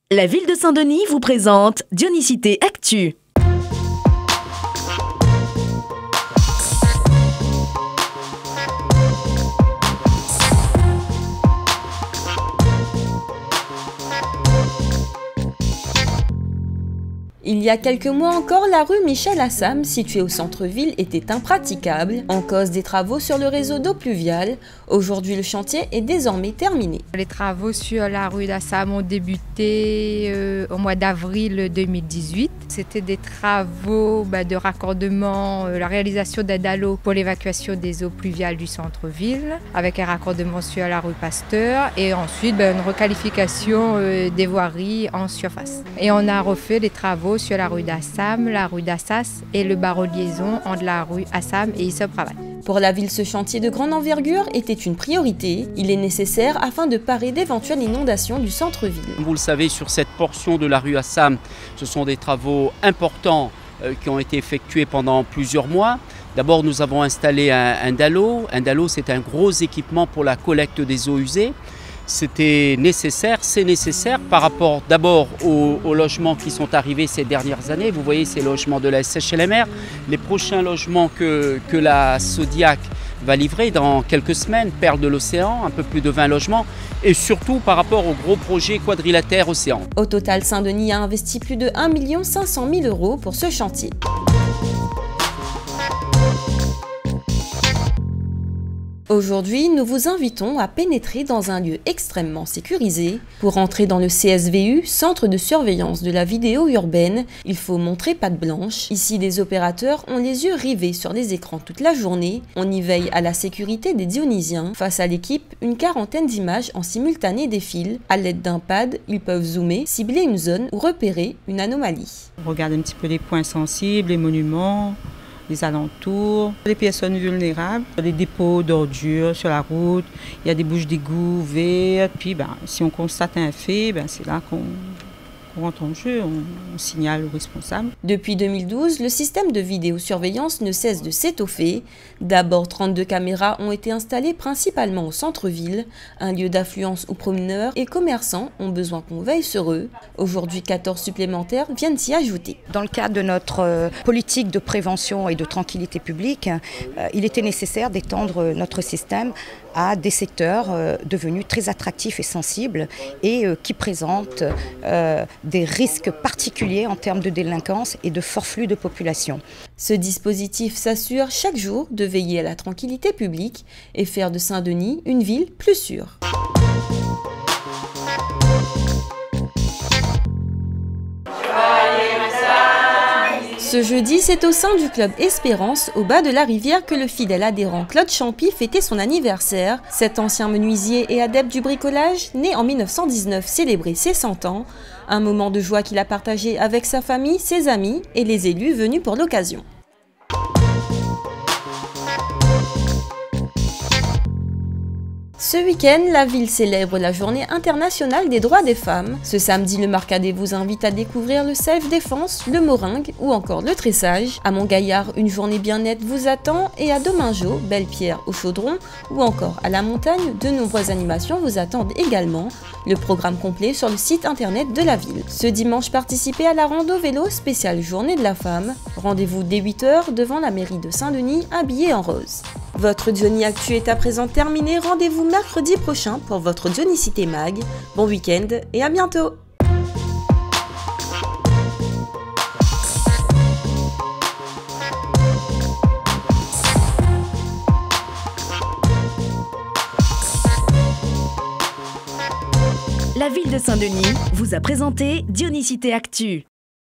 La ville de Saint-Denis vous présente Dionysité Actu. Il y a quelques mois encore, la rue Michel-Assam, située au centre-ville, était impraticable, en cause des travaux sur le réseau d'eau pluviale. Aujourd'hui, le chantier est désormais terminé. Les travaux sur la rue d'Assam ont débuté au mois d'avril 2018. C'était des travaux de raccordement, la réalisation d'un dallo pour l'évacuation des eaux pluviales du centre-ville, avec un raccordement sur la rue Pasteur, et ensuite une requalification des voiries en surface. Et on a refait les travaux sur la rue d'Assam, la rue d'Assas et le barreau de liaison entre la rue Assam et Issop-Raval. Pour la ville, ce chantier de grande envergure était une priorité. Il est nécessaire afin de parer d'éventuelles inondations du centre-ville. Vous le savez, sur cette portion de la rue Assam, ce sont des travaux importants qui ont été effectués pendant plusieurs mois. D'abord, nous avons installé un dallo. Un dallo, c'est un gros équipement pour la collecte des eaux usées. C'était nécessaire, c'est nécessaire par rapport d'abord aux logements qui sont arrivés ces dernières années. Vous voyez ces logements de la SHLMR. Les prochains logements que la Sodiac va livrer dans quelques semaines, Perles de l'Océan, un peu plus de 20 logements, et surtout par rapport au gros projet quadrilatère Océan. Au total, Saint-Denis a investi plus de 1 500 000 € pour ce chantier. Aujourd'hui, nous vous invitons à pénétrer dans un lieu extrêmement sécurisé. Pour entrer dans le CSVU, Centre de surveillance de la vidéo urbaine, il faut montrer patte blanche. Ici, les opérateurs ont les yeux rivés sur les écrans toute la journée. On y veille à la sécurité des Dionysiens. Face à l'équipe, une quarantaine d'images en simultané défilent. À l'aide d'un pad, ils peuvent zoomer, cibler une zone ou repérer une anomalie. On regarde un petit peu les points sensibles, les monuments, les alentours, les personnes vulnérables, les dépôts d'ordures sur la route, il y a des bouches d'égout ouvertes, puis si on constate un fait, c'est là qu'on rentre en jeu, on signale au responsable. Depuis 2012, le système de vidéosurveillance ne cesse de s'étoffer. D'abord, 32 caméras ont été installées principalement au centre-ville. Un lieu d'affluence où promeneurs et commerçants ont besoin qu'on veille sur eux. Aujourd'hui, 14 supplémentaires viennent s'y ajouter. Dans le cadre de notre politique de prévention et de tranquillité publique, il était nécessaire d'étendre notre système à des secteurs devenus très attractifs et sensibles et qui présentent des risques particuliers en termes de délinquance et de fort flux de population. Ce dispositif s'assure chaque jour de veiller à la tranquillité publique et faire de Saint-Denis une ville plus sûre. Ce jeudi, c'est au sein du club Espérance, au bas de la rivière, que le fidèle adhérent Claude Champy fêtait son anniversaire. Cet ancien menuisier et adepte du bricolage, né en 1919, célébrait ses 100 ans. Un moment de joie qu'il a partagé avec sa famille, ses amis et les élus venus pour l'occasion. Ce week-end, la ville célèbre la Journée internationale des droits des femmes. Ce samedi, le Marcadet vous invite à découvrir le self-défense, le moringue ou encore le tressage. À Montgaillard, une journée bien-être vous attend et à Domingeau, Belle-Pierre au Chaudron ou encore à la montagne, de nombreuses animations vous attendent également. Le programme complet sur le site internet de la ville. Ce dimanche, participez à la rando vélo spéciale Journée de la femme. Rendez-vous dès 8 h devant la mairie de Saint-Denis, habillée en rose. Votre Diony Actu est à présent terminé. Rendez-vous mercredi prochain pour votre Dionysité Mag. Bon week-end et à bientôt! La ville de Saint-Denis vous a présenté Dionysité Actu.